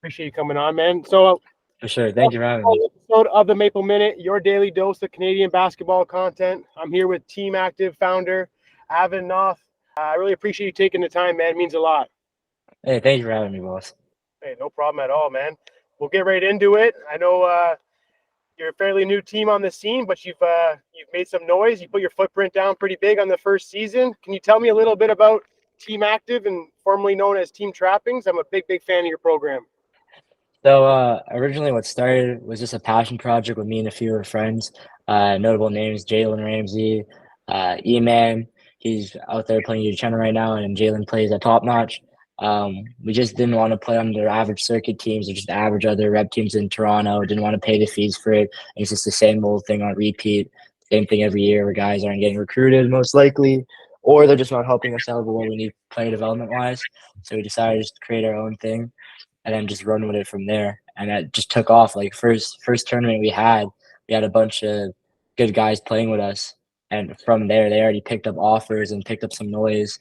Appreciate you coming on, man. So, For sure. Thank you for welcome having to me. another episode of the Maple Minute, your daily dose of Canadian basketball content. I'm here with Team Active founder Avin Nauth. I really appreciate you taking the time, man. It means a lot. Hey, thank you for having me, boss. Hey, no problem at all, man. We'll get right into it. I know you're a fairly new team on the scene, but you've made some noise. You put your footprint down pretty big on the first season. Can you tell me a little bit about Team Active and formerly known as Team Trappings? I'm a big fan of your program. So, originally what started was just a passion project with me and a few of our friends. Notable names, Jalen Ramsey, E-Man. He's out there playing Uchenna right now, and Jalen plays at top notch. We just didn't want to play on their average circuit teams or just average other rep teams in Toronto. Didn't want to pay the fees for it. It's just the same old thing on repeat. Same thing every year where guys aren't getting recruited most likely, or they're just not helping us out with what we need player development wise. So we decided just to create our own thing and then just run with it from there. And that just took off. Like first tournament we had a bunch of good guys playing with us, and from there they already picked up offers and picked up some noise,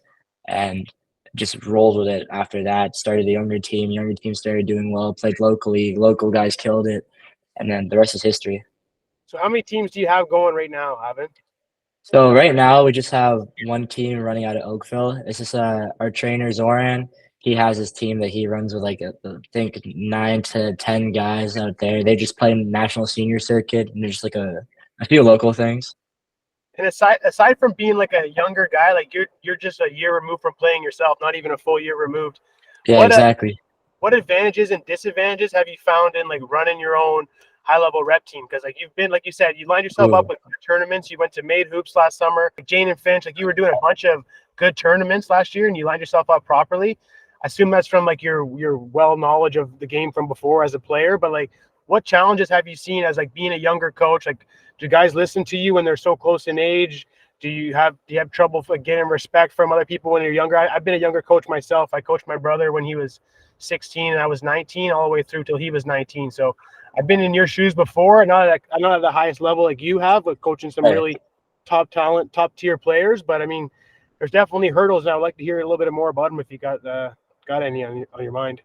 and just rolled with it. After that, started the younger team. Younger team started doing well. Played locally. Local guys killed it, and then the rest is history. So, how many teams do you have going right now, Avin? So right now we just have one team running out of Oakville. It's just our trainer Zoran. He has his team that he runs with I think 9 to 10 guys out there. They just play in national senior circuit and there's just like a few local things. And aside from being like a younger guy, like you're just a year removed from playing yourself, not even a full year removed. Yeah, What exactly. what advantages and disadvantages have you found in like running your own high level rep team? Because like you've been, like you said, you lined yourself up Ooh. with tournaments. You went to Made Hoops last summer. Like Jane and Finch, like you were doing a bunch of good tournaments last year, and you lined yourself up properly. I assume that's from like your well knowledge of the game from before as a player. But like, what challenges have you seen as like being a younger coach? Like, do guys listen to you when they're so close in age? Do you have trouble like, getting respect from other people when you're younger? I've been a younger coach myself. I coached my brother when he was 16 and I was 19 all the way through till he was 19. So I've been in your shoes before. I'm not at the highest level like you have with coaching some Right. really top talent, top tier players. But I mean, there's definitely hurdles, and I'd like to hear a little bit more about them if you got any on your mind.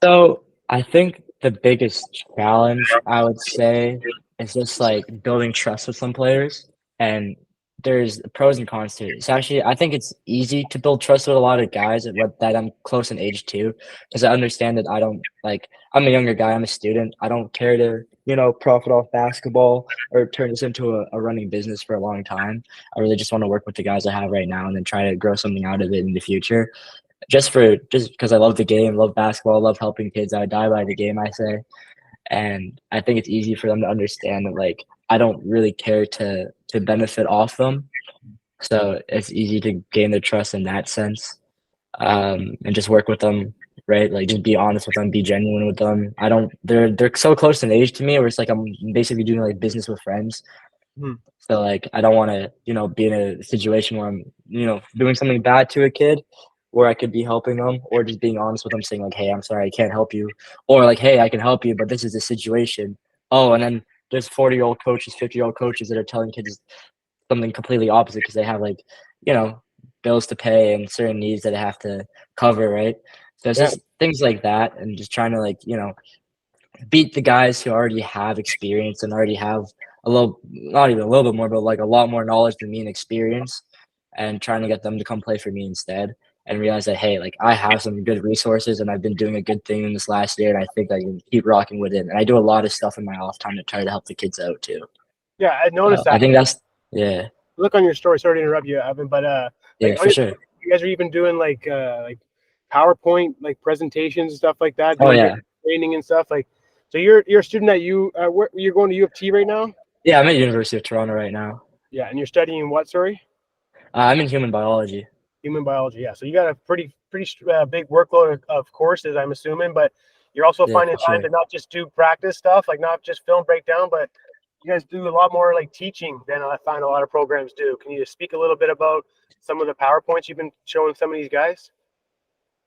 So I think the biggest challenge I would say is just like building trust with some players, and there's pros and cons to it. It's actually I think it's easy to build trust with a lot of guys that I'm close in age to, because I understand that I don't like I'm a younger guy, I'm a student. I don't care to profit off basketball or turn this into a running business for a long time. I really just want to work with the guys I have right now and then try to grow something out of it in the future just because I love the game, love basketball, love helping kids. I die by the game, I say, and I think it's easy for them to understand that like I don't really care to benefit off them, so it's easy to gain their trust in that sense, and just work with them. Right, like just be honest with them, be genuine with them. I don't. They're so close in age to me, where it's like I'm basically doing like business with friends. Hmm. So like I don't want to, be in a situation where I'm, doing something bad to a kid where I could be helping them or just being honest with them saying like, "Hey, I'm sorry, I can't help you." Or like, "Hey, I can help you, but this is the situation." Oh, and then there's 40-year-old coaches, 50-year-old coaches that are telling kids something completely opposite because they have like, you know, bills to pay and certain needs that they have to cover, right? So it's Yeah, just things like that and just trying to like, beat the guys who already have experience and already have a little, not even a little bit more, but like a lot more knowledge than me and experience, and trying to get them to come play for me instead. And realize that, hey, like I have some good resources and I've been doing a good thing in this last year, and I think I can keep rocking with it. And I do a lot of stuff in my off time to try to help the kids out too. yeah, I noticed I that. think that's yeah, Look on your story. Sorry to interrupt you, Evan, but like yeah, for sure. you guys are even doing like PowerPoint like presentations and stuff like that, Oh doing yeah, training and stuff like. So you're a student at you're going to U of T right now. yeah. I'm at University of Toronto right now. Yeah, and you're studying what? Sorry, I'm in human biology. human biology. Yeah, so you got a pretty big workload of courses, I'm assuming, but you're also Yeah, finding for time sure. to not just do practice stuff, like not just film breakdown, but you guys do a lot more like teaching than I find a lot of programs do. Can you just speak a little bit about some of the PowerPoints you've been showing some of these guys?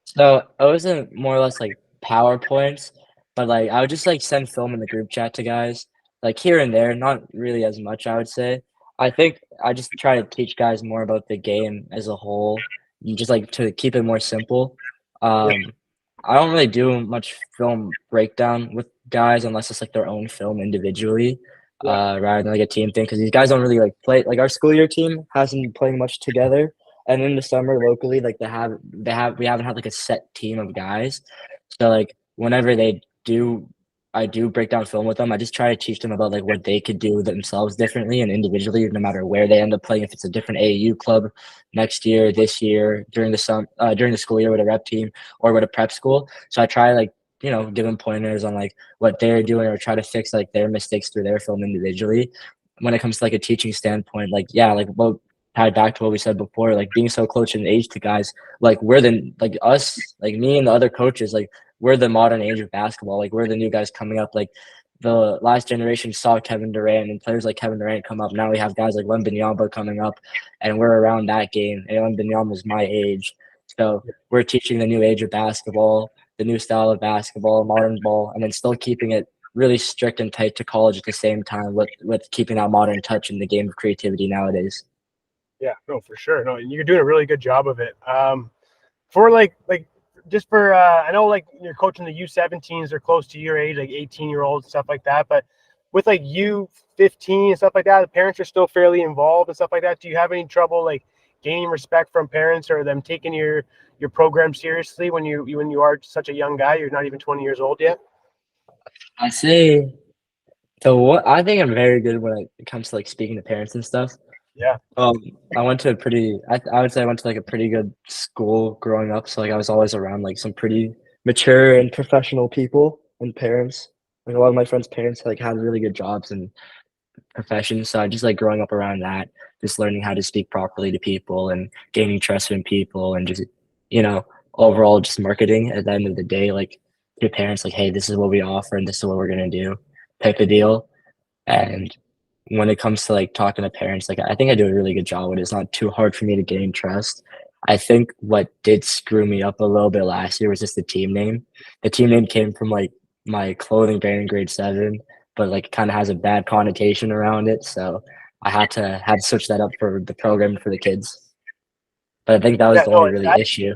So it wasn't more or less like PowerPoints, but like I would just like send film in the group chat to guys, like here and there, not really as much, I would say. I think I just try to teach guys more about the game as a whole, and just like to keep it more simple. Yeah, Um, I don't really do much film breakdown with guys unless it's like their own film individually, Yeah. rather than like a team thing. Because these guys don't really like play. Like our school year team hasn't been playing much together, and in the summer locally, like we haven't had like a set team of guys. So like whenever they do, I do break down film with them. I just try to teach them about like what they could do themselves differently and individually, no matter where they end up playing. If it's a different AAU club next year, this year, during the school year with a rep team or with a prep school. So I try like give them pointers on like what they're doing or try to fix like their mistakes through their film individually. When it comes to like a teaching standpoint, like yeah, like what tied back to what we said before, like being so close in age to guys, like we're the like us, like me and the other coaches, like we're the modern age of basketball. Like we're the new guys coming up. Like the last generation saw Kevin Durant and players like Kevin Durant come up. Now we have guys like Wembanyama coming up, and we're around that game. And Wembanyama is my age, so we're teaching the new age of basketball, the new style of basketball, modern ball, and then still keeping it really strict and tight to college at the same time with keeping that modern touch in the game of creativity nowadays. Yeah, no, for sure. No, and you're doing a really good job of it. For like just for I know like you're coaching the U17s, they're close to your age, like 18-year-olds and stuff like that. But with like U15 and stuff like that, the parents are still fairly involved and stuff like that. Do you have any trouble like gaining respect from parents or them taking your program seriously when you are such a young guy? You're not even 20 years old yet. I say so. What I think I'm very good when it comes to like speaking to parents and stuff. Yeah. Um, I went to a pretty, I would say I went to like a pretty good school growing up. So like I was always around like some pretty mature and professional people and parents. Like a lot of my friends' parents like had really good jobs and professions. So I just like growing up around that, just learning how to speak properly to people and gaining trust in people and just, you know, overall just marketing at the end of the day, like to parents, like, hey, this is what we offer and this is what we're gonna do, type of deal. And when it comes to like talking to parents, like I think I do a really good job with it. It's not too hard for me to gain trust. I think what did screw me up a little bit last year was just the team name. The team name came from like my clothing brand in grade 7, but like kind of has a bad connotation around it. So I had to switch that up for the program for the kids. But I think that was Yeah, the no, only really issue.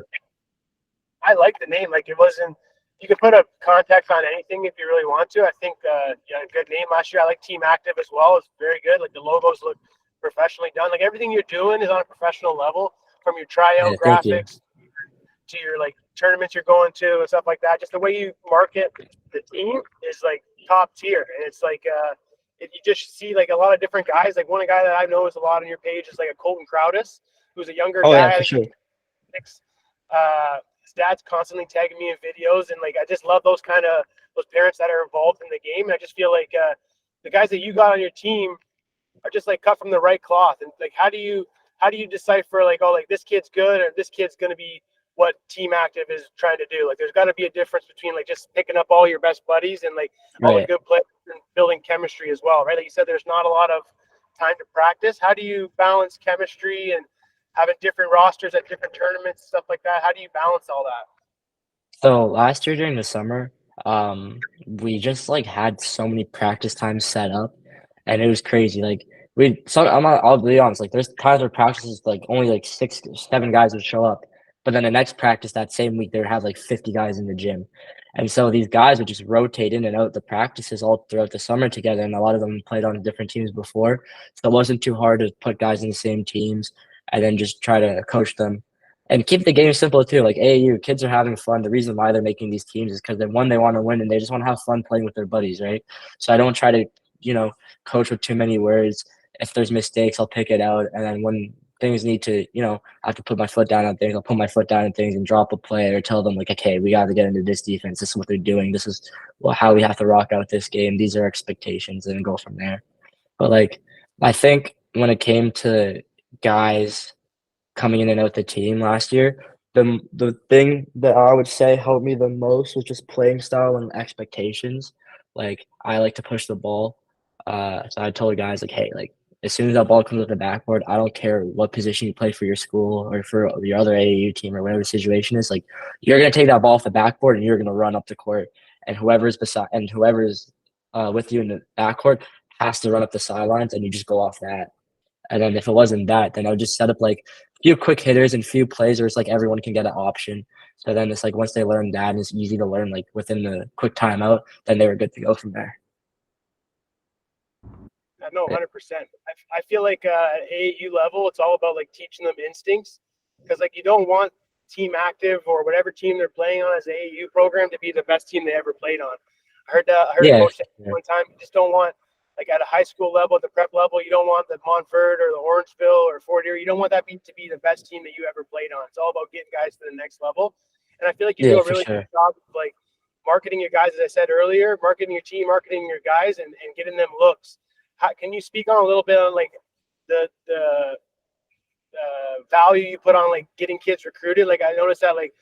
I like the name. Like it wasn't. You could put a context on anything if you really want to. I think yeah, a good name last year. I like Team Active as well. It's very good. Like the logos look professionally done. Like everything you're doing is on a professional level, from your tryout Yeah, thank you. graphics to your like tournaments you're going to and stuff like that. Just the way you market the team is like top tier, and it's like if you just see like a lot of different guys. Like one guy that I've noticed a lot on your page is like a Colton Crowdis, who's a younger Oh yeah, guy. I for think sure. he's his dad's constantly tagging me in videos, and like I just love those parents that are involved in the game. And I just feel like the guys that you got on your team are just like cut from the right cloth. And like how do you decipher like, oh, like this kid's good or this kid's gonna be what Team Active is trying to do? Like there's got to be a difference between like just picking up all your best buddies and like all the Right. good players and building chemistry as well, right? Like you said, there's not a lot of time to practice. How do you balance chemistry and having different rosters at different tournaments, stuff like that? How do you balance all that? So last year during the summer, we just like had so many practice times set up, and it was crazy. Like I'll be honest. Like there's times where practices like only like 6, 7 guys would show up, but then the next practice that same week they would have like 50 guys in the gym, and so these guys would just rotate in and out the practices all throughout the summer together, and a lot of them played on different teams before, so it wasn't too hard to put guys in the same teams and then just try to coach them and keep the game simple too. Like AAU, kids are having fun. The reason why they're making these teams is because they want to win and they just want to have fun playing with their buddies, right? So I don't try to, coach with too many words. If there's mistakes, I'll pick it out. And then when things need to, I have to put my foot down on things, I'll put my foot down on things and drop a play or tell them like, okay, we got to get into this defense. This is what they're doing. This is how we have to rock out this game. These are expectations, and go from there. But like, I think when it came to guys coming in and out the team last year, the thing that I would say helped me the most was just playing style and expectations. Like I like to push the ball. So I told guys like, hey, like as soon as that ball comes up the backboard, I don't care what position you play for your school or for your other AAU team or whatever the situation is. Like you're gonna take that ball off the backboard and you're gonna run up the court, and whoever's with you in the backcourt has to run up the sidelines, and you just go off that. And then if it wasn't that, then I would just set up like a few quick hitters and few plays where it's like everyone can get an option. So then it's like once they learn that and it's easy to learn like within the quick timeout, then they were good to go from there. No, 100%. I feel like at AAU level, it's all about like teaching them instincts, because like you don't want team active or whatever team they're playing on as an AAU program to be the best team they ever played on. I heard a Yeah, coach say one time, you just don't want, like at a high school level, at the prep level, you don't want the Montfort or the Orangeville or Fort Erie. You don't want that to be the best team that you ever played on. It's all about getting guys to the next level. And I feel like you yeah, do a for really good sure. job of like marketing your guys, as I said earlier, marketing your team, marketing your guys, and getting them looks. Can you speak on a little bit on like the value you put on like getting kids recruited? Like I noticed that like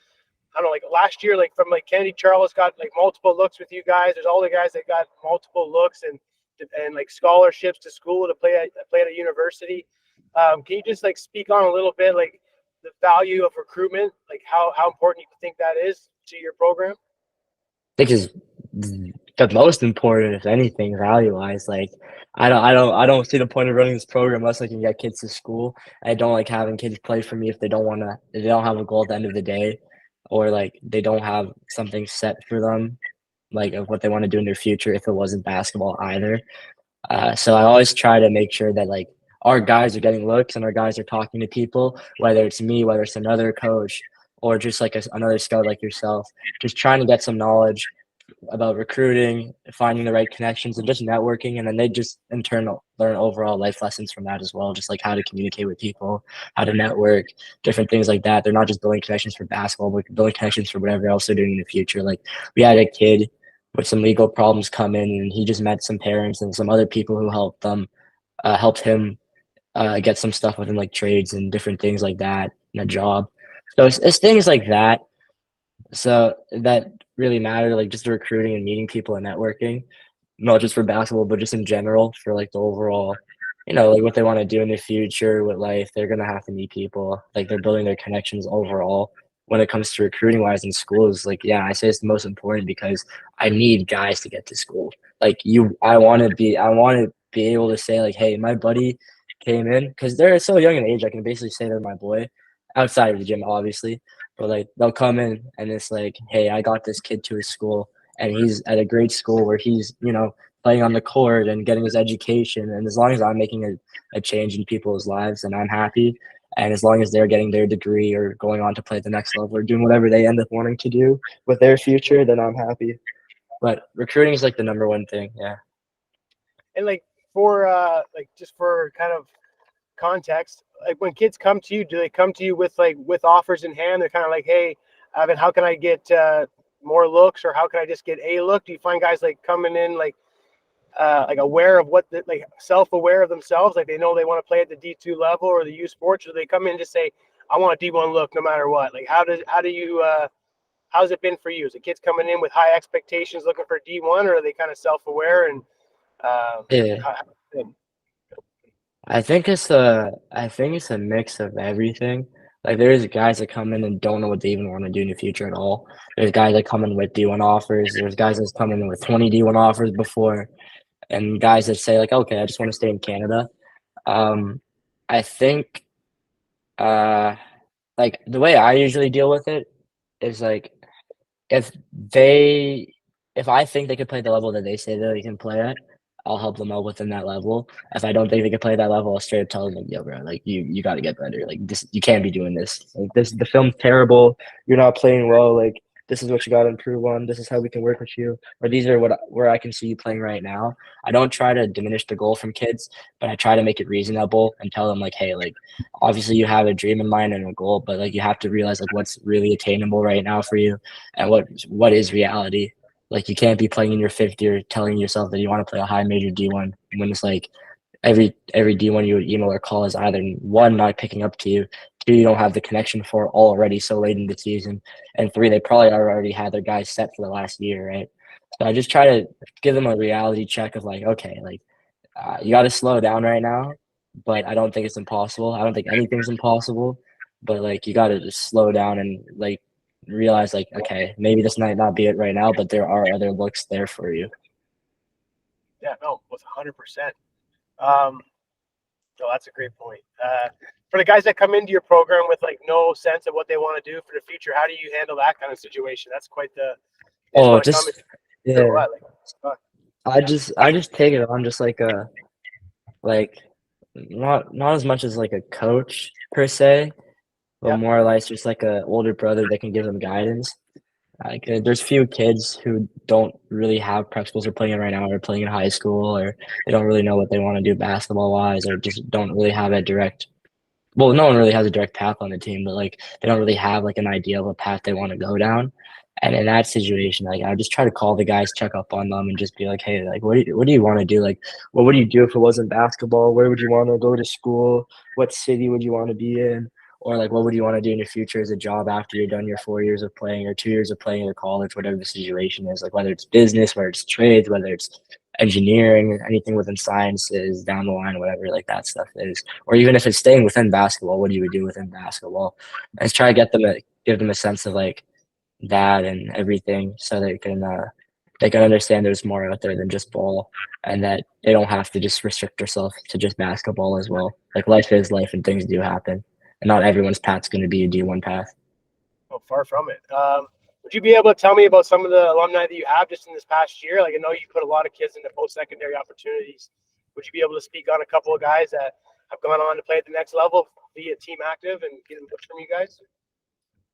I don't know, like last year, like from like Kennedy Charles got like multiple looks with you guys. There's all the guys that got multiple looks and like scholarships to school to play at a university. Can you just like speak on a little bit like the value of recruitment, like how important you think that is to your program? Think is the most important, if anything, value wise. Like, I don't see the point of running this program unless I can get kids to school. I don't like having kids play for me if they don't want to. If they don't have a goal at the end of the day, or like they don't have something set for them, like of what they want to do in their future. If it wasn't basketball either, so I always try to make sure that like our guys are getting looks and our guys are talking to people, whether it's me, whether it's another coach, or just like another scout like yourself, just trying to get some knowledge about recruiting, finding the right connections, and just networking. And then they just in turn learn overall life lessons from that as well, just like how to communicate with people, how to network, different things like that. They're not just building connections for basketball, but building connections for whatever else they're doing in the future. Like we had a kid with some legal problems come in, and he just met some parents and some other people who helped him get some stuff within like trades and different things like that and a job. So it's things like that so that really matter, like just the recruiting and meeting people and networking, not just for basketball, but just in general for like the overall, like what they want to do in the future with life. They're gonna have to meet people. Like they're building their connections overall. When it comes to recruiting wise in schools, like yeah, I say it's the most important because I need guys to get to school. Like I want to be able to say like, hey, my buddy came in because they're so young in age. I can basically say they're my boy, outside of the gym, obviously. But like they'll come in and it's like, hey, I got this kid to his school and he's at a great school where he's, playing on the court and getting his education. And as long as I'm making a change in people's lives, then I'm happy. And as long as they're getting their degree or going on to play at the next level or doing whatever they end up wanting to do with their future, then I'm happy. But recruiting is like the number one thing. Yeah. And like for like just for kind of context, like when kids come to you, do they come to you with with offers in hand? They're kind of like, hey, Avin, how can I get more looks, or how can I just get a look? Do you find guys like coming in like aware of like self-aware of themselves, like they know they want to play at the D2 level or the U Sports, or do they come in and just say, I want a D1 look no matter what? Like how do you how's it been for you? Is the kids coming in with high expectations looking for D1, or are they kind of self-aware and Yeah. how, I think it's a mix of everything. Like there's guys that come in and don't know what they even want to do in the future at all. There's guys that come in with D1 offers. There's guys that's come in with 20 D1 offers before, and guys that say like, okay, I just want to stay in Canada. Um, I think uh, like the way I usually deal with it is like if they if I think they could play the level that they say that they can play at, I'll help them out within that level. If I don't think they can play that level, I'll straight up tell them, like, yo, bro, like you got to get better. Like this, you can't be doing this. Like this, the film's terrible. You're not playing well. Like this is what you got to improve on. This is how we can work with you. Or these are where I can see you playing right now. I don't try to diminish the goal from kids, but I try to make it reasonable and tell them like, hey, like obviously you have a dream in mind and a goal, but like you have to realize like what's really attainable right now for you and what is reality. Like you can't be playing in your fifth year telling yourself that you want to play a high major D1 when it's like every D1 you would email or call is either one, not picking up to you, two, you don't have the connection for already so late in the season, and three, they probably already had their guys set for the last year, right? So I just try to give them a reality check of like, okay, like you got to slow down right now, but I don't think it's impossible. I don't think anything's impossible, but like you got to just slow down and like realize like, okay, maybe this might not be it right now, but there are other looks there for you. yeah, no, with 100%. Um, So that's a great point. For the guys that come into your program with like no sense of what they want to do for the future, how do you handle that kind of situation? That's quite the. They just Oh, want to come just and do yeah. what? Like, I just take it on just like not as much as like a coach per se, but yeah, more or less just like a older brother that can give them guidance. Like there's few kids who don't really have prep schools they're playing in right now, or playing in high school, or they don't really know what they want to do basketball wise, or just don't really have a direct. Well, no one really has a direct path on the team, but like they don't really have like an idea of a path they want to go down. And in that situation, like I just try to call the guys, check up on them, and just be like, hey, like what do you want to do? Like, what would you do if it wasn't basketball? Where would you want to go to school? What city would you want to be in? Or like, what would you want to do in your future as a job after you're done your 4 years of playing or 2 years of playing in college, whatever the situation is, like whether it's business, whether it's trades, whether it's engineering, anything within sciences down the line, whatever like that stuff is. Or even if it's staying within basketball, what do you do within basketball? And just try to give them a sense of like that and everything so they can understand there's more out there than just ball, and that they don't have to just restrict themselves to just basketball as well. Like life is life and things do happen, and not everyone's path's going to be a D1 path. oh, far from it. Would you be able to tell me about some of the alumni that you have just in this past year? Like I know you put a lot of kids into post-secondary opportunities. Would you be able to speak on a couple of guys that have gone on to play at the next level via team active and get input from you guys?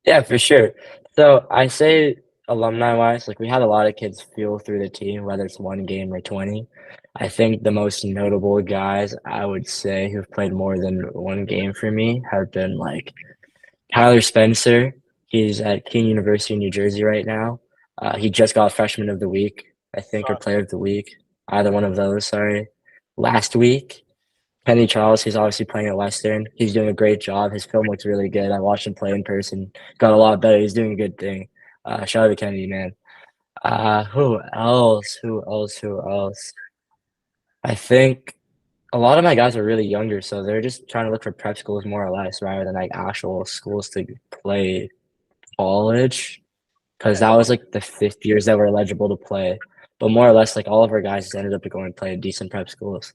Yeah, for sure. So I say alumni wise, like we had a lot of kids feel through the team, whether it's one game or 20. I think the most notable guys I would say who've played more than one game for me have been like Tyler Spencer. He's at Keene University in New Jersey right now. He just got Freshman of the Week, I think, or Player of the Week. Either one of those, sorry. Last week, Kenny Charles, he's obviously playing at Western. He's doing a great job. His film looks really good. I watched him play in person. Got a lot better. He's doing a good thing. Shout out to Kenny, man. Who else? Who else? Who else? I think a lot of my guys are really younger, so they're just trying to look for prep schools more or less rather than like actual schools to play college. Because that was like the 5th years that were eligible to play. But more or less, like all of our guys ended up going to play in decent prep schools.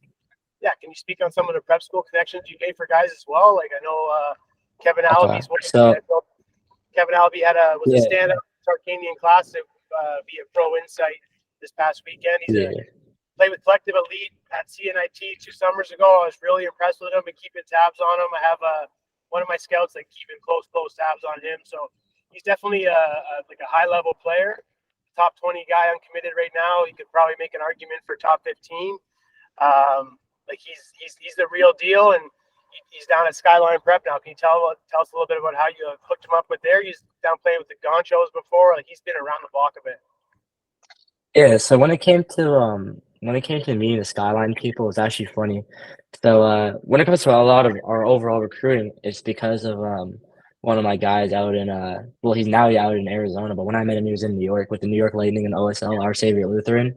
Yeah, can you speak on some of the prep school connections you made for guys as well? Like I know Kevin Okay. Alby's one. So Kevin Alby was a yeah, standout Sarkanian Classic via Pro Insight this past weekend. He's a yeah. played with Collective Elite at CNIT 2 summers ago. I was really impressed with him and keeping tabs on him. I have one of my scouts that keeping close tabs on him. So he's definitely like a high level player, top 20 guy uncommitted right now. He could probably make an argument for top 15. Like he's the real deal, and he's down at Skyline Prep now. Can you tell us a little bit about how you hooked him up with there? He's down playing with the Gonchos before. Like he's been around the block a bit. Yeah, so when it came to meeting the Skyline people, it's actually funny. So when it comes to a lot of our overall recruiting, it's because of one of my guys out in well, he's now out in Arizona, but when I met him he was in New York with the New York Lightning and OSL, Our Savior Lutheran.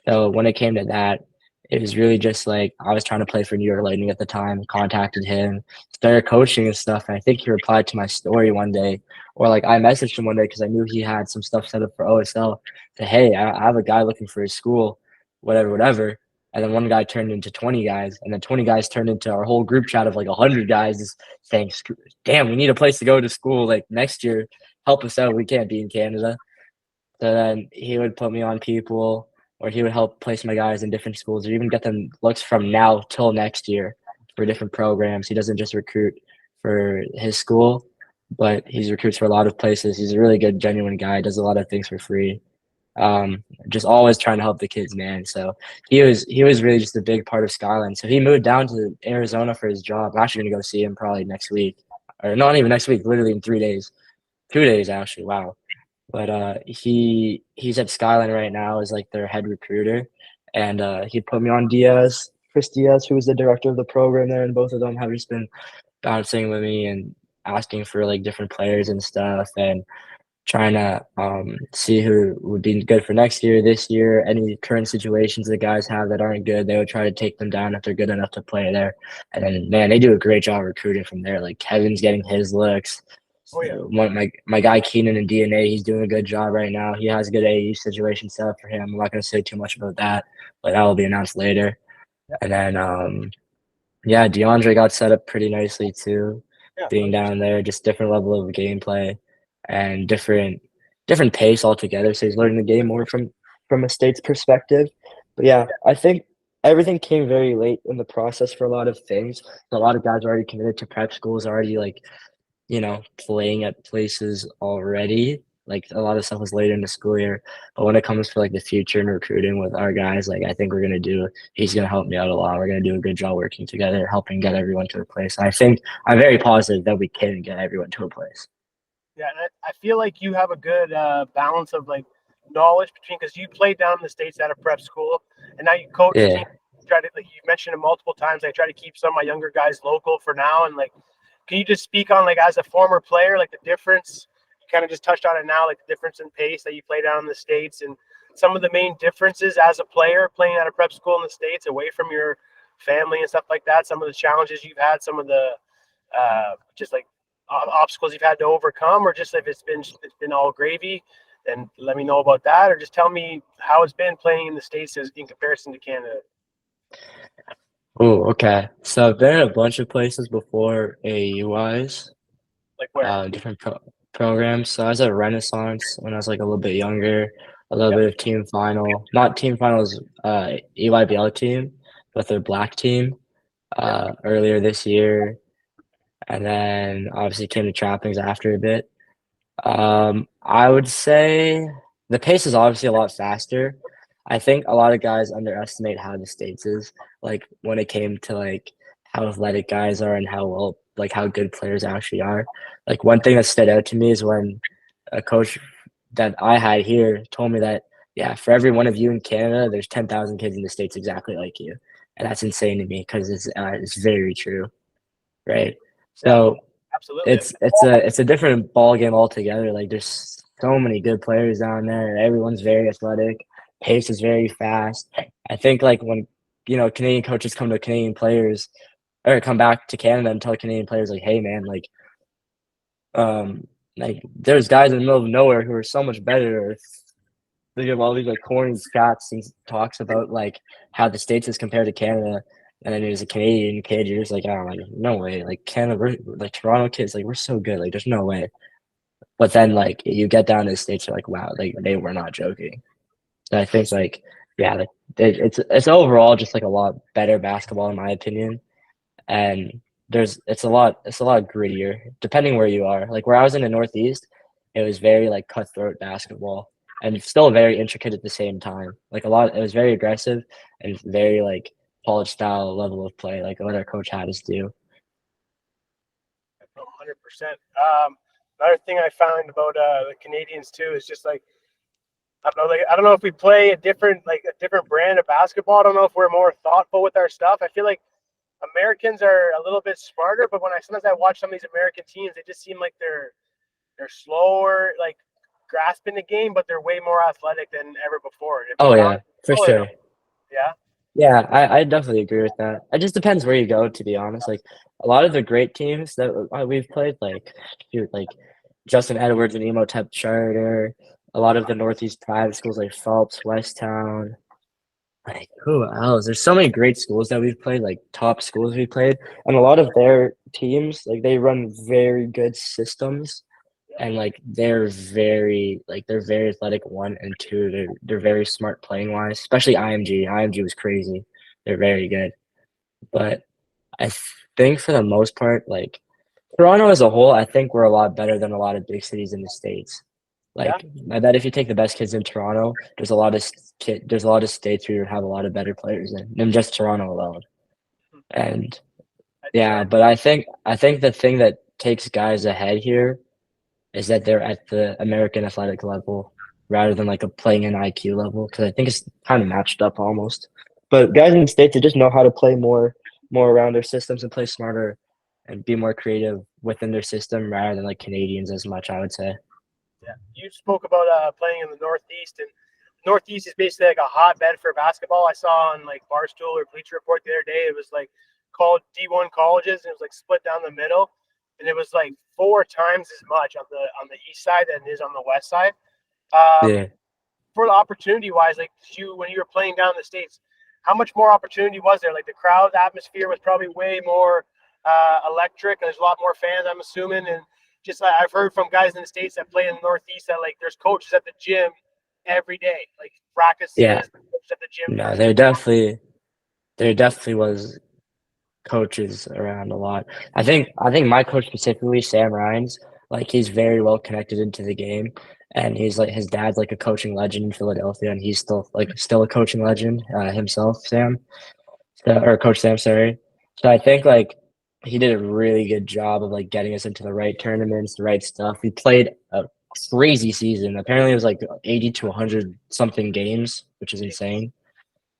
So when it came to that, it was really just like I was trying to play for New York Lightning at the time, contacted him, started coaching and stuff. And I think he replied to my story one day, or like I messaged him one day because I knew he had some stuff set up for OSL. Said, hey, I have a guy looking for his school, whatever, whatever. And then one guy turned into 20 guys, and then 20 guys turned into our whole group chat of like 100 guys just saying, damn, we need a place to go to school like next year. Help us out. We can't be in Canada. So then he would put me on people, or he would help place my guys in different schools, or even get them looks from now till next year for different programs. He doesn't just recruit for his school, but he recruits for a lot of places. He's a really good, genuine guy. Does a lot of things for free. Just always trying to help the kids, man. So he was really just a big part of Skyline. So he moved down to Arizona for his job. I'm actually gonna go see him probably next week, or not even next week. Literally in 3 days, 2 days actually. Wow. But he's at Skyline right now as like their head recruiter, and he put me on Diaz, Chris Diaz, who was the director of the program there, and both of them have just been bouncing with me and asking for like different players and stuff, and trying to see who would be good for next year, this year, any current situations the guys have that aren't good. They would try to take them down if they're good enough to play there. And then, man, they do a great job recruiting from there. Like Kevin's getting his looks. Oh yeah. My guy Keenan in DNA, he's doing a good job right now. He has a good AU situation set up for him. I'm not going to say too much about that, but that will be announced later. Yeah. And then Yeah, DeAndre got set up pretty nicely too, Yeah, being down there, just different level of gameplay and different pace altogether. So he's learning the game more from a state's perspective. But yeah, I think everything came very late in the process for a lot of things. A lot of guys are already committed to prep schools, already like playing at places already. Like a lot of stuff was later in the school year. But when it comes to like the future and recruiting with our guys, like I think he's gonna help me out a lot. We're gonna do a good job working together, helping get everyone to a place. And I think I'm very positive that we can get everyone to a place. yeah. And I feel like you have a good balance of like knowledge between because you played down in the states at a prep school, and now you coach teams. Yeah. Try to like you mentioned it multiple times. I try to keep some of my younger guys local for now, and like, can you just speak on like as a former player, like the difference? You kind of just touched on it now, like the difference in pace that you play down in the states, and some of the main differences as a player playing at a prep school in the states, away from your family and stuff like that. Some of the challenges you've had, some of the just like obstacles you've had to overcome, or just if it's been all gravy, then let me know about that, or just tell me how it's been playing in the states as in comparison to Canada. Oh, okay. So I've been in a bunch of places before AU-wise, Like where? different programs. So I was at Renaissance when I was like a little bit younger, a little Yep. bit of team final, not team finals, EYBL team, but their black team Yep. earlier this year, and then obviously came to Trappings after a bit. I would say the pace is obviously a lot faster. I think a lot of guys underestimate how the States is, like when it came to like how athletic guys are and how good players actually are. Like one thing that stood out to me is when a coach that I had here told me that, yeah, for every one of you in Canada, there's 10,000 kids in the States exactly like you. And that's insane to me because it's very true, right? Yeah. So Absolutely. it's a different ball game altogether. Like there's so many good players down there. Everyone's very athletic. Pace is very fast. I think like when Canadian coaches come to Canadian players or come back to Canada and tell Canadian players like, hey man, um there's guys in the middle of nowhere who are so much better. They give all these like corny stats and talks about like how the States is compared to Canada. And then there's a Canadian kid, you're just like, oh, like, no way. Like Canada, like Toronto kids, like we're so good. Like there's no way. But then like you get down to the States, you're like, wow, like they were not joking. So I think like, yeah, like, it's overall just like a lot better basketball in my opinion. And it's a lot grittier depending where you are. Like where I was in the Northeast, it was very like cutthroat basketball and still very intricate at the same time. Like it was very aggressive and very like college style level of play, like what our coach had us do. 100%. Another thing I found about the Canadians too is just like I don't know if we play a different brand of basketball. I don't know if we're more thoughtful with our stuff. I feel like Americans are a little bit smarter, but when I sometimes I watch some of these American teams, they just seem like they're slower, like grasping the game, but they're way more athletic than ever before. Have you Oh found yeah, for or no? sure. Yeah, Yeah, I definitely agree with that. It just depends where you go, to be honest. Like a lot of the great teams that we've played, like shoot, like Justin Edwards and Emotep Charter, a lot of the Northeast private schools like Phelps, Westtown, like who else? There's so many great schools that we've played, like top schools we played, and a lot of their teams, like they run very good systems, and like they're very athletic. One and two, they're very smart playing wise, especially IMG. IMG was crazy. They're very good, but I think for the most part, like Toronto as a whole, I think we're a lot better than a lot of big cities in the States. yeah, Like I bet if you take the best kids in Toronto, there's a lot of states where you have a lot of better players than just Toronto alone. And I'd say yeah, but I think the thing that takes guys ahead here is that they're at the American athletic level rather than like a playing an IQ level because I think it's kind of matched up almost. But guys in the States, they just know how to play more around their systems and play smarter and be more creative within their system rather than like Canadians as much, I would say. yeah. You spoke about playing in the Northeast, and Northeast is basically like a hotbed for basketball. I saw on like Barstool or Bleacher Report the other day, it was like called D1 colleges, and it was like split down the middle, and it was like four times as much on the east side than it is on the west side. Um, Yeah. for the opportunity wise, like you when you were playing down in the states, how much more opportunity was there? Like the crowd atmosphere was probably way more electric. There's a lot more fans, I'm assuming, and just like I've heard from guys in the States that play in the Northeast that like there's coaches at the gym every day, like Yeah. practices at the gym No, for there definitely was coaches around a lot. I think my coach specifically, Sam Rhines, like he's very well connected into the game, and he's like his dad's like a coaching legend in Philadelphia, and he's still a coaching legend himself, Sam, or Coach Sam, sorry. So I think like he did a really good job of like getting us into the right tournaments, the right stuff. We played a crazy season. Apparently, it was like 80 to 100 something games, which is insane.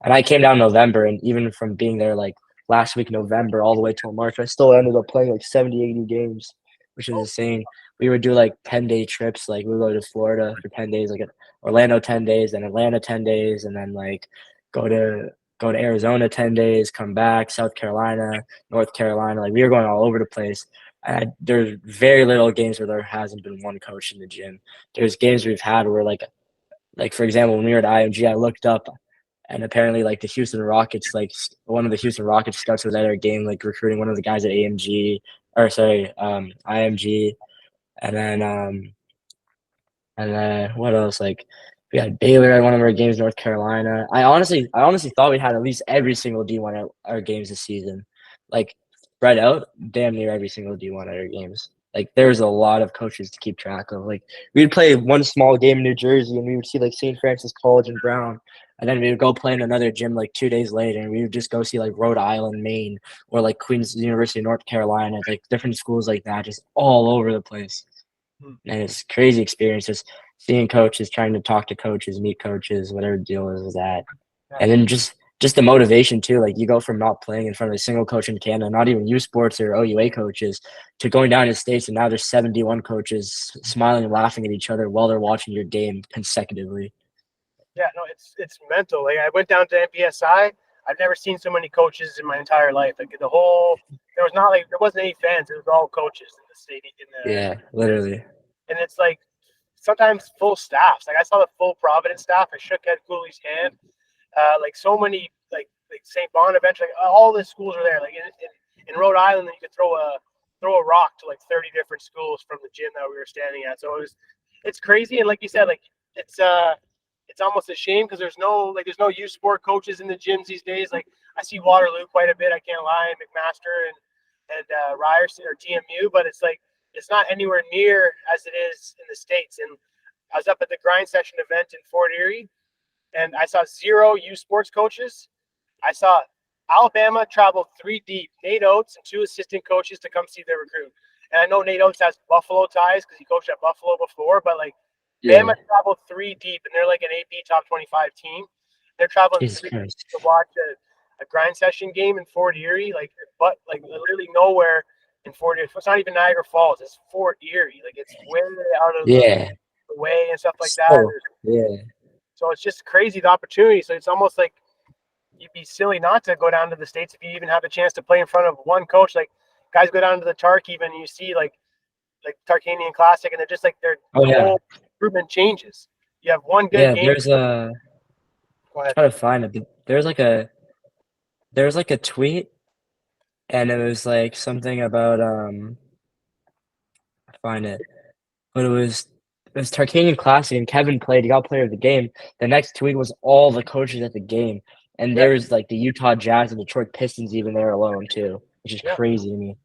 And I came down November, and even from being there like last week, November, all the way till March, I still ended up playing like 70, 80 games, which is insane. We would do like 10-day trips. Like we would go to Florida for 10 days, like Orlando 10 days, then Atlanta 10 days, and then like go to go to Arizona 10 days, come back, South Carolina, North Carolina. Like we were going all over the place. There's very little games where there hasn't been one coach in the gym. There's games we've had where like for example, when we were at IMG, I looked up and apparently, like the Houston Rockets, like one of the Houston Rockets scouts was at our game, like recruiting one of the guys at AMG, or sorry, IMG, and then what else? Like we had Baylor at one of our games, North Carolina. I honestly thought we had at least every single D1 at our games this season, like spread out, damn near every single D1 at our games. Like there's a lot of coaches to keep track of. Like we'd play one small game in New Jersey, and we would see like St. Francis College and Brown, and then we would go play in another gym like 2 days later, and we would just go see like Rhode Island, Maine, or like Queens University of North Carolina, like different schools like that, just all over the place. And it's crazy experience just seeing coaches, trying to talk to coaches, meet coaches, whatever the deal is with that. And then just the motivation too. Like you go from not playing in front of a single coach in Canada, not even U Sports or OUA coaches, to going down to the States, and now there's 71 coaches smiling and laughing at each other while they're watching your game consecutively. Yeah, no, it's mental. Like I went down to NPSI. I've never seen so many coaches in my entire life. Like there wasn't any fans. It was all coaches in the stadium Yeah, literally. and it's like sometimes full staffs. Like I saw the full Providence staff. I shook Ed Cooley's hand. Like so many like St. Bonaventure. Like all the schools are there. Like in Rhode Island, you could throw a rock to like 30 different schools from the gym that we were standing at. So it's crazy. And like you said, like it's almost a shame because there's no youth sport coaches in the gyms these days. Like I see Waterloo quite a bit. I can't lie, McMaster and Ryerson or TMU, but it's like it's not anywhere near as it is in the States. And I was up at the grind session event in Fort Erie, and I saw zero youth sports coaches. I saw Alabama traveled 3 deep, Nate Oates and 2 assistant coaches to come see their recruit. And I know Nate Oates has Buffalo ties because he coached at Buffalo before, but like Yeah. Bama traveled 3 deep, and they're like an AP top 25 team. They're traveling Jesus 3 deep Christ. to watch a grind session game in Fort Erie, but literally nowhere in Fort Erie. It's not even Niagara Falls. It's Fort Erie. Like it's way out of Yeah. the way and stuff like that. So yeah. So it's just crazy the opportunity. So it's almost like you'd be silly not to go down to the States if you even have a chance to play in front of one coach. Like guys go down to the Tark even, and you see like Tarkanian Classic, and they're just like Oh the yeah. whole recruitment changes. You have one good Yeah, game. there's a Go ahead. try to find it. But there's like a tweet, and it was like something about find it. But it was Tarkanian Classic, and Kevin played. He got player of the game. The next tweet was all the coaches at the game, and Yeah, there was like the Utah Jazz and Detroit Pistons even there alone too, which is yeah, crazy to me.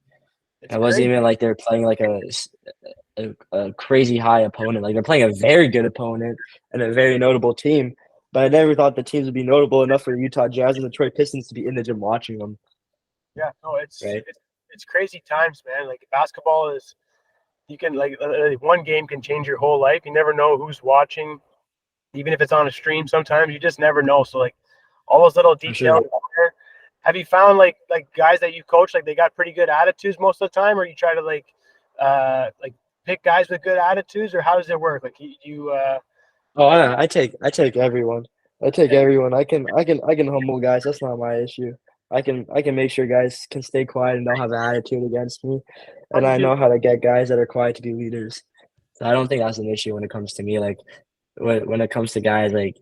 it's It wasn't crazy. even like they were playing like a crazy high opponent. Like they're playing a very good opponent and a very notable team. But I never thought the teams would be notable enough for Utah Jazz and Detroit Pistons to be in the gym watching them. Yeah, no, Right? it's crazy times, man. Like basketball is, you can one game can change your whole life. You never know who's watching, even if it's on a stream. Sometimes you just never know. So like all those little For sure. details. Have you found like guys that you coach like they got pretty good attitudes most of the time, or you try to like pick guys with good attitudes, or how does it work? Like you Oh, I take everyone. I take everyone. I can humble guys. That's not my issue. I can make sure guys can stay quiet and don't have an attitude against me, how and do you I do know that? how to get guys that are quiet to be leaders. So I don't think that's an issue when it comes to me. Like when it comes to guys like,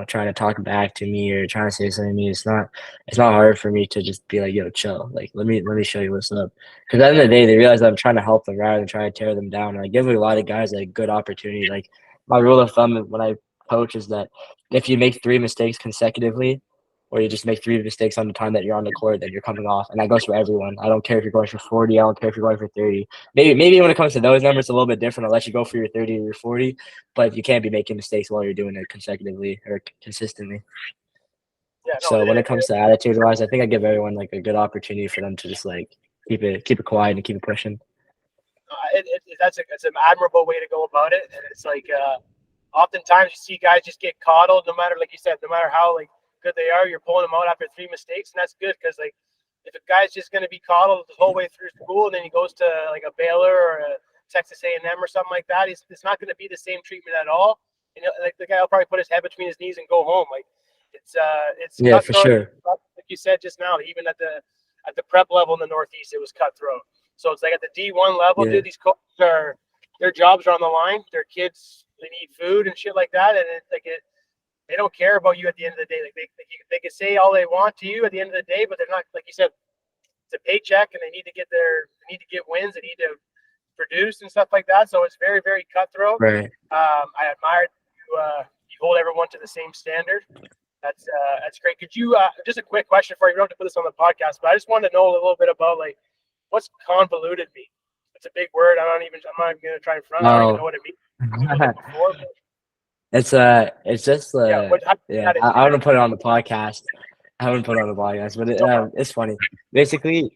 trying to talk back to me or trying to say something to me, it's not hard for me to just be like, yo, chill. Like, let me show you what's up. Because at the end of the day, they realize that I'm trying to help them rather than trying to tear them down. And I give a lot of guys a good opportunity. Like, my rule of thumb when I coach is that if you make 3 mistakes consecutively, or you just make 3 mistakes on the time that you're on the court, then you're coming off. And that goes for everyone. I don't care if you're going for 40. I don't care if you're going for 30. Maybe when it comes to those numbers, it's a little bit different. I'll let you go for your 30 or your 40, but you can't be making mistakes while you're doing it consecutively or consistently. Yeah, no, So when it comes to attitude wise, I think I give everyone like a good opportunity for them to just like keep it quiet and keep it pushing. It's an admirable way to go about it, and it's like oftentimes you see guys just get coddled, no matter, like you said, no matter how like good they are, you're pulling them out after 3 mistakes, and that's good because like if a guy's just going to be coddled the whole way through school and then he goes to like a Baylor or a Texas A&M or something like that, it's not going to be the same treatment at all. And like the guy will probably put his head between his knees and go home. Like it's Yeah, for cutthroat, sure. like you said just now. Even at the prep level in the Northeast, it was cutthroat. So it's like at the D1 level, Yeah, dude, these coaches their jobs are on the line. Their kids, they need food and shit like that, and they don't care about you at the end of the day. Like they can say all they want to you at the end of the day, but they're not, like you said, it's a paycheck, and they need to get wins. They need to produce and stuff like that. So it's very, very cutthroat. right. I admire you hold everyone to the same standard. That's great. Could you just a quick question for you? You don't have to put this on the podcast, but I just wanted to know a little bit about like what's convoluted mean. It's a big word. I'm not even gonna try and front. I don't even know Oh, what it means. Before, but it's just yeah. How do you yeah. add it I to wouldn't put it on the podcast. I wouldn't put it on the podcast, but it's funny. Basically,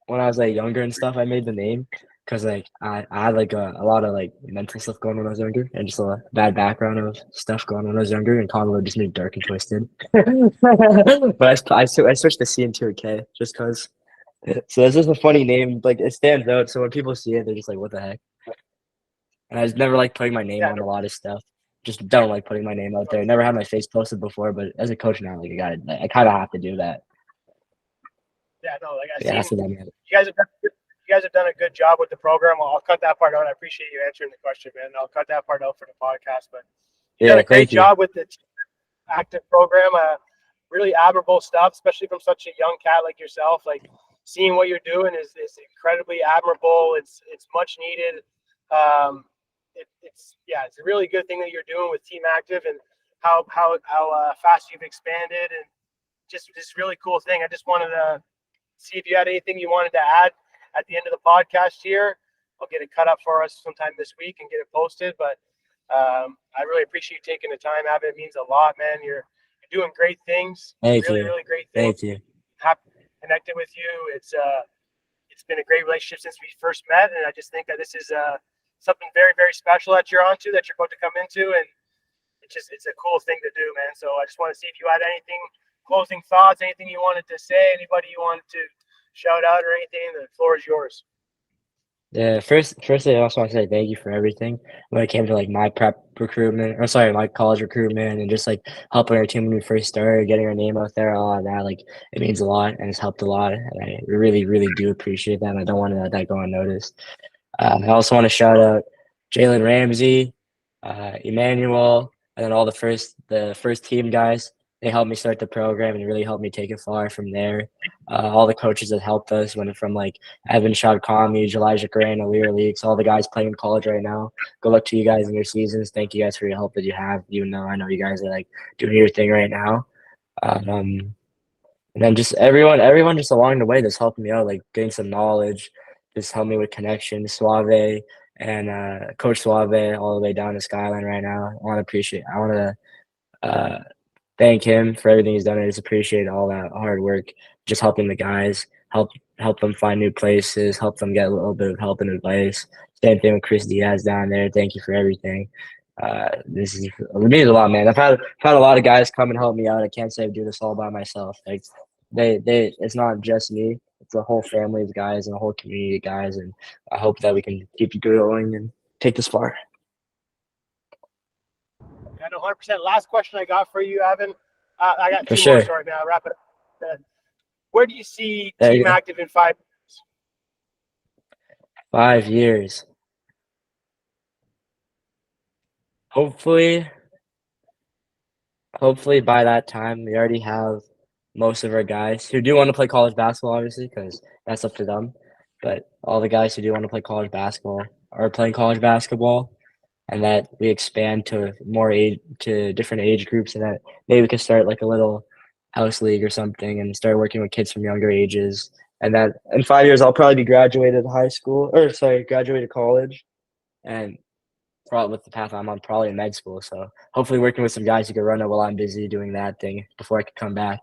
when I was like younger and stuff, I made the name because like I had like a lot of like mental stuff going on when I was younger and just a bad background of stuff going on when I was younger, and Convo just made dark and twisted. But I switched the C into a K just because. So it's just a funny name. Like it stands out. So when people see it, they're just like, "What the heck?" And I just never like putting my name Yeah, on no, a lot of stuff. Just don't like putting my name out there. Never had my face posted before, but as a coach now, like I kind of have to do that. yeah, no. Like I've Yeah, seen that's what I meant. you guys have done a good job with the program. I'll cut that part out. I appreciate you answering the question, man. I'll cut that part out for the podcast. But you've done Yeah, a great thank you. job with the active program. Really admirable stuff, especially from such a young cat like yourself. Like seeing what you're doing is incredibly admirable. It's much needed. It's a really good thing that you're doing with Team Active and how fast you've expanded and just this really cool thing. I just wanted to see if you had anything you wanted to add at the end of the podcast here. I'll get it cut up for us sometime this week and get it posted. But I really appreciate you taking the time, Avin. It means a lot, man. You're doing great things, Thank really, you. really great things. Thank you. Happy to connect with you. It's been a great relationship since we first met, and I just think that this is something very, very special that you're onto, that you're about to come into, and it's a cool thing to do, man. So I just want to see if you had anything, closing thoughts, anything you wanted to say, anybody you wanted to shout out or anything. The floor is yours. Yeah, firstly, I also want to say thank you for everything when it came to like my prep recruitment, or sorry, my college recruitment, and just like helping our team when we first started, getting our name out there, all of that. Like it means a lot, and it's helped a lot, and I really, really do appreciate that. And I don't want to let that go unnoticed. I also want to shout out Jalen Ramsey, Emmanuel, and then all the first team guys. They helped me start the program and really helped me take it far from there. All the coaches that helped us went from like Evan Shadkami, Elijah Grant, Alir Leaks, all the guys playing in college right now. Good luck to you guys in your seasons. Thank you guys for your help that you have, even though I know you guys are like doing your thing right now. And then just everyone just along the way that's helping me out, like getting some knowledge, just help me with connections, Suave and Coach Suave all the way down to Skyline right now. I want to uh, thank him for everything he's done. I just appreciate all that hard work, just helping the guys, help them find new places, help them get a little bit of help and advice. Same thing with Chris Diaz down there. Thank you for everything. It means a lot, man. I've had a lot of guys come and help me out. I can't say I do this all by myself. Like it's not just me. It's a whole family of guys and a whole community of guys, and I hope that we can keep you going and take this far. Yeah, no, 100%. Last question I got for you, Avin. I got For two more. sure. Sorry, man. I'll wrap it up. Where do you see There you Team go. Active in 5 years? 5 years. Hopefully, hopefully by that time we already have most of our guys who do want to play college basketball, obviously, because that's up to them. But all the guys who do want to play college basketball are playing college basketball, and that we expand to more age to different age groups, and that maybe we could start like a little house league or something and start working with kids from younger ages. And that in 5 years I'll probably be graduated high school or sorry, graduated college, and probably with the path I'm on, probably in med school. So hopefully working with some guys who can run it while I'm busy doing that thing before I can come back.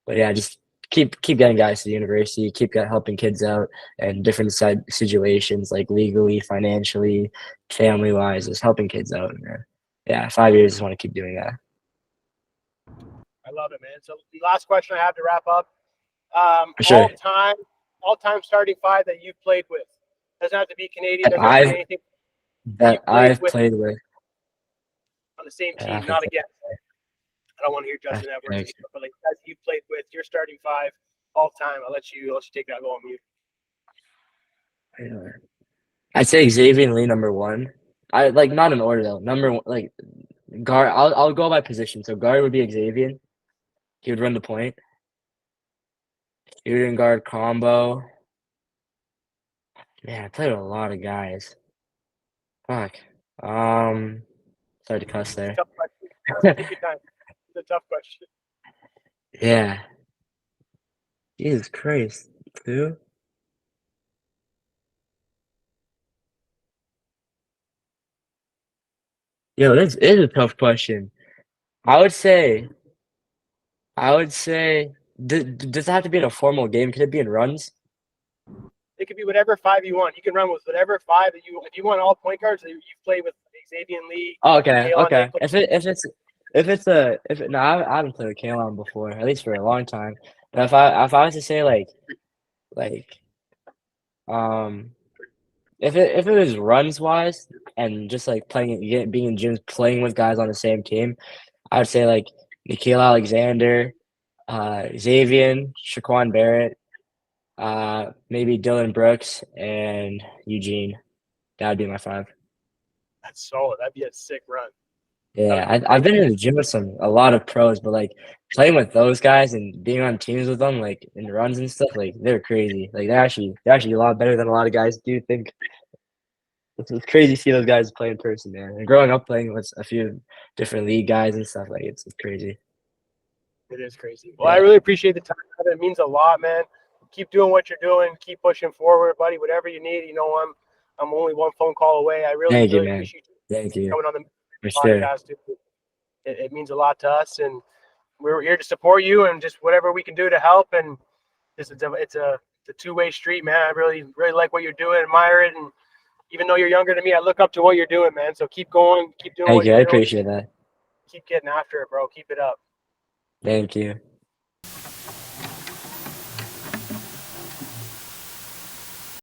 But yeah, just keep getting guys to the university, helping kids out in different situations like legally, financially, family wise, just helping kids out. And, yeah, 5 years, just want to keep doing that. I love it, man. So the last question I have to wrap up. For sure. All time starting five that you've played with. Doesn't have to be Canadian. That Doesn't have to be anything. I've played with On the same yeah, team, not against. I don't want to hear Justin Edwards, but like guys you played with, your starting five all time. I'll let you take that. Go on mute. I'd say Xavier and Lee number one. I like not in order though. Number one, like guard. I'll go by position. So guard would be Xavier. He would run the point. Shooting guard combo. Man, I played with a lot of guys. Fuck. Sorry to cuss there. Tough question. Take your time. It's a tough question. Yeah. Jesus Christ, dude. Yo, this is a tough question. I would say, does it have to be in a formal game? Could it be in runs? It could be whatever five you want. You can run with whatever five that if you want all point guards, you play with Xavier and Lee. Oh, okay, Kalen, okay. No, I haven't played with Kalen before, at least for a long time. But if I was to say like if it was runs wise and just like being in gyms playing with guys on the same team, I would say like Nikhil Alexander, Xavier, Shaquan Barrett, maybe Dylan Brooks and Eugene. That would be my five. That's solid. That'd be a sick run. Yeah, I've been in the gym with a lot of pros, but like playing with those guys and being on teams with them, like in runs and stuff, like they're crazy. Like they're actually a lot better than a lot of guys do think. It's crazy to see those guys play in person, man. And growing up playing with a few different league guys and stuff, like it's crazy. It is crazy. Well, I really appreciate the time. It means a lot, man. Keep doing what you're doing. Keep pushing forward, buddy. Whatever you need, I'm only one phone call away. I really, Thank you, really man. appreciate you Thank you. coming on the For sure. podcast. It means a lot to us, and we're here to support you and just whatever we can do to help. And it's a two-way street, man. I really, really like what you're doing, admire it, and even though you're younger than me, I look up to what you're doing, man. So keep going, keep doing Thank what you. you're I doing. appreciate that. Keep getting after it, bro. Keep it up. Thank you.